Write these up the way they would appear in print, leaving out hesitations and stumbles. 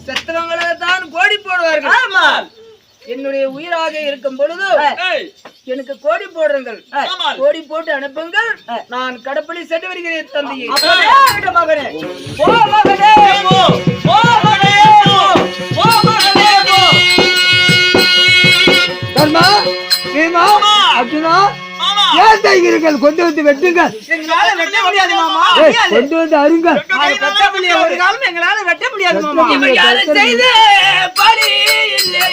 செத்தவங்களை தான் கோடி போடுவார்கள். என்னுடைய உயிராக இருக்கும் பொழுது எனக்கு கோடி போடுங்கள், கோடி போட்டு அனுப்புங்கள். நான் கடப்படி சென்று வருகிறேன் தந்தையே. மகனே போ, மகனே போ, போ மகனே போ, போ மகனே போ. தர்மா பீமா அர்ஜுனா ஏன் தைக்கிறீர்கள்? கொண்டு வந்து வெட்டுங்கள். எங்களால வெட்ட முடியாது மாமா. கொண்டு வந்து அருங்கள். வெட்ட முடியாது, ஒரு காலம் எங்களால வெட்ட முடியாது மாமா. செய்து பலி இல்லை.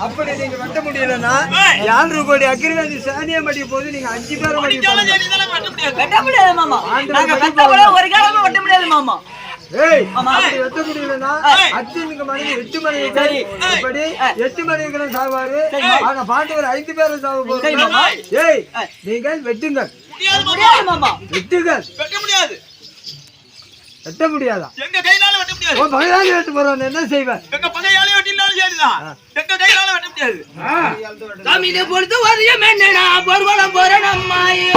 அப்படி நீங்க வெட்ட முடியலன்னா 4 கோடி அக்ரிவாதி சானியா மடிய போது நீங்க 5 பேரும் வெட்ட முடியாது மாமா. நாங்க வெட்டவள ஒரு காலமும் வெட்ட முடியாது மாமா. ஏய் அப்படி வெட்ட முடியலன்னா அத்தினுக்கு மணி 8 மணி சரி இப்படி 8 மணிக்கு சாவாரு. ஆனா பாண்டவர் 5 பேரும் சாவ போறாங்க. ஏய் நீங்கள் வெட்டுங்க. முடியாது மாமா. வெட்டுங்க. வெட்ட முடியாது. வெட்ட முடியாதா? எங்க கையால வெட்ட முடியாது. ஓ பகையால வெட்ட போறோம். என்ன செய்வேன்? எங்க பகையால வெட்டினாலும் சரிதான். எங்க கையால வெட்ட முடியாது. சாமியே பொறுத்து வரிய மேண்டடா பொறுவளம் போறனம்மாயே.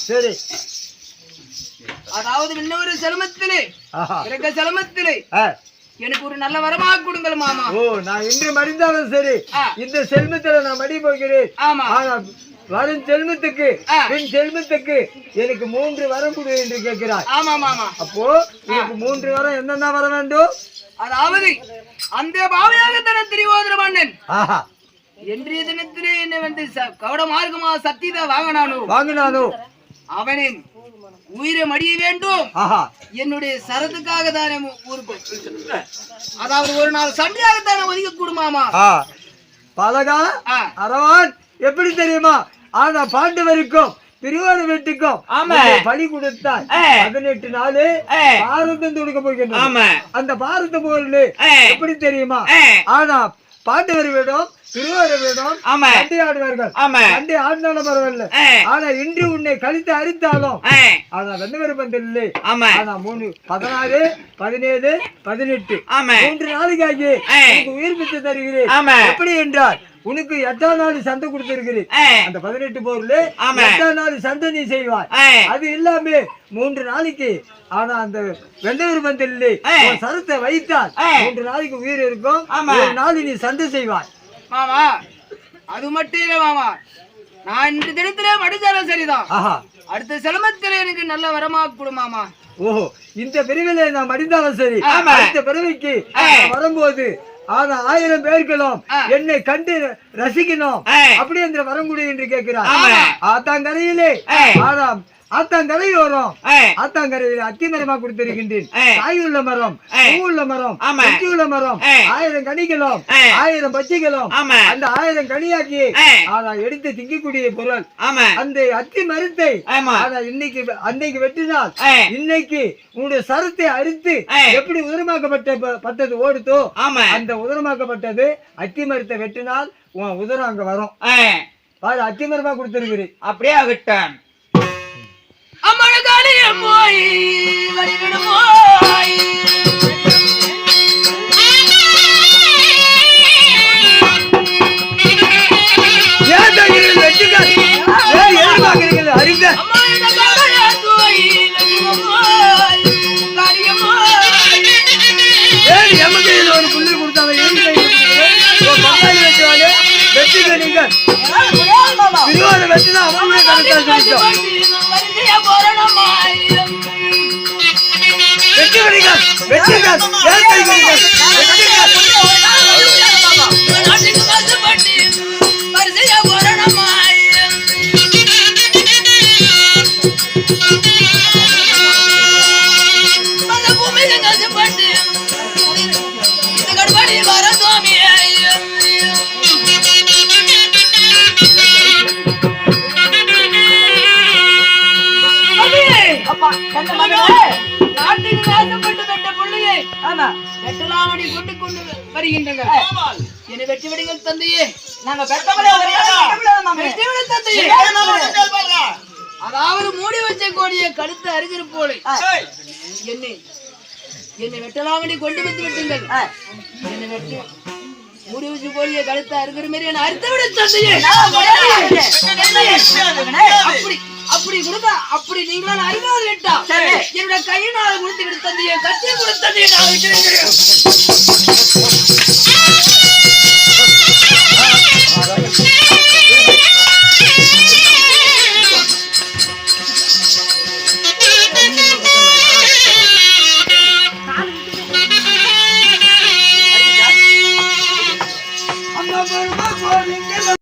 சரி அதாவது இன்னொரு செல்மத்திலே பிறகு செல்மத்திலே எனக்கு ஒரு நல்ல வரமாக கொடுங்கள் மாமா. ஓ நான் இன்று மடிந்தாலும் சரி இந்த செல்மத்தில நான் மடி போகிறேன். ஆமா வரும் செல்மத்துக்கு பின் செல்மத்துக்கு எனக்கு 3 வரம் கொடு என்று கேட்கிறார். ஆமா மாமா. அப்போ எனக்கு 3 வரம் என்னென்ன வர வேண்டும்? அதாவது அந்த பாவையாக தன திரிவோதர மன்னன் இன்றைய தினத்திலே என்ன வந்து கவட மார்க்கமா சத்தியத்தை வாங்கினானோ அவனின் உயிரை மடிய வேண்டும். என்னுடைய சரத்துக்காக தானே ஊருக்கு, அதாவது ஒரு நாள் சண்டையாகத்தானே ஒதுக்க கூடுமாமா. பலகா அரவான் எப்படி தெரியுமா? ஆனா பாண்டவருக்கும் திருவாரூ வீட்டுக்கும் பலி கொடுத்தால் 18 நாள் பாரதம் கொடுக்க போகின்றோம். அந்த பாரத போர்ல எப்படி தெரியுமா? ஆனா பாண்டவர் வீடும் திருவாரூர் வீடும் சண்டையாடுவார்கள். சண்டை ஆடினாலும் பரவாயில்ல. ஆனா இன்று உன்னை கழித்து அரித்தாலும் ஆனா வெந்த விருப்பம் இல்லை. ஆனா 3, 16, 17, 18 3 நாளைக்காகி உயிர் பித்து தருகிறேன். எப்படி என்றால் உனக்கு 8ஆம் நாள் சண்டை கொடுத்திருக்கிறேன். அந்த 18 போர்ல 8ஆம் நாள் சண்டை நீ செய்வாய். அது இல்லாம 3 நாளைக்கு ஆனா அந்த வெந்த விருப்பம் இல்லை சரத்தை வைத்தால் 3 நாளைக்கு உயிர் இருக்கும். 1 நாள் நீ சண்டை செய்வாய் மாமா. அது மட்டும் இல்ல மாமா, நான் இந்த தினத்திலே மடிச்சாலும் சரிதான். அடுத்த சிலமத்திலே எனக்கு நல்ல வரமா கொடுமாமா. ஓஹோ, இந்த பிரிவிலே நான் மடிந்தாலும் சரி. அடுத்த பிறவிக்கு வரும்போது ஆனா 1000 பேர்களும் என்னை கண்டு ரசிக்கணும் அப்படி என்ற வரங்குடி என்று கேட்கிறார். ஆத்தாங்கரையிலே ஆத்தாங்கரை வரும். ஆத்தாங்கரையில் அத்திமரமா கொடுத்திருக்கின்றேன். காயுள்ள மரம், பூவுள்ள மரம், பச்சியுள்ள மரம், 1000 கனிகளும் 1000 பச்சைகளும் அந்த 1000 கனியாக்கி எடுத்து திங்கக்கூடிய பொருள் அந்த அத்தி மரத்தை அன்னைக்கு வெட்டினால் இன்னைக்கு உன்னுடைய சரத்தை அறுத்து எப்படி உதரமாக்கப்பட்டது ஓடுதோ அந்த உதரமாக்கப்பட்டது அத்தி மரத்தை வெட்டினால் உன் உதரம் அங்க வரும். அத்தி மரமா கொடுத்திருக்கிறேன். அப்படியே ஆகட்டும். அம்மழகாலியம் போய் வழிவிடுமோய் ஒரு புள்ளி கொடுத்தாங்க வெற்றினா அவங்களே அதாவது மூடி வச்ச கோடிய கழுத்து அருகிரு போல என்னை வெட்டலாமடி கொண்டு வந்து விட்டுங்கள். என்னை வெட்டி மூடி வச்சு கோடிய கழுத்து அருகிற மாரி என்ன அறுத்து விட தந்தையே. அப்படி கொடுக்க அப்படி நீங்களால் அறிவாது விட்டா என்னோட கையினால கொடுத்து விட தந்தையே கட்டி கொடுத்த தந்தையே.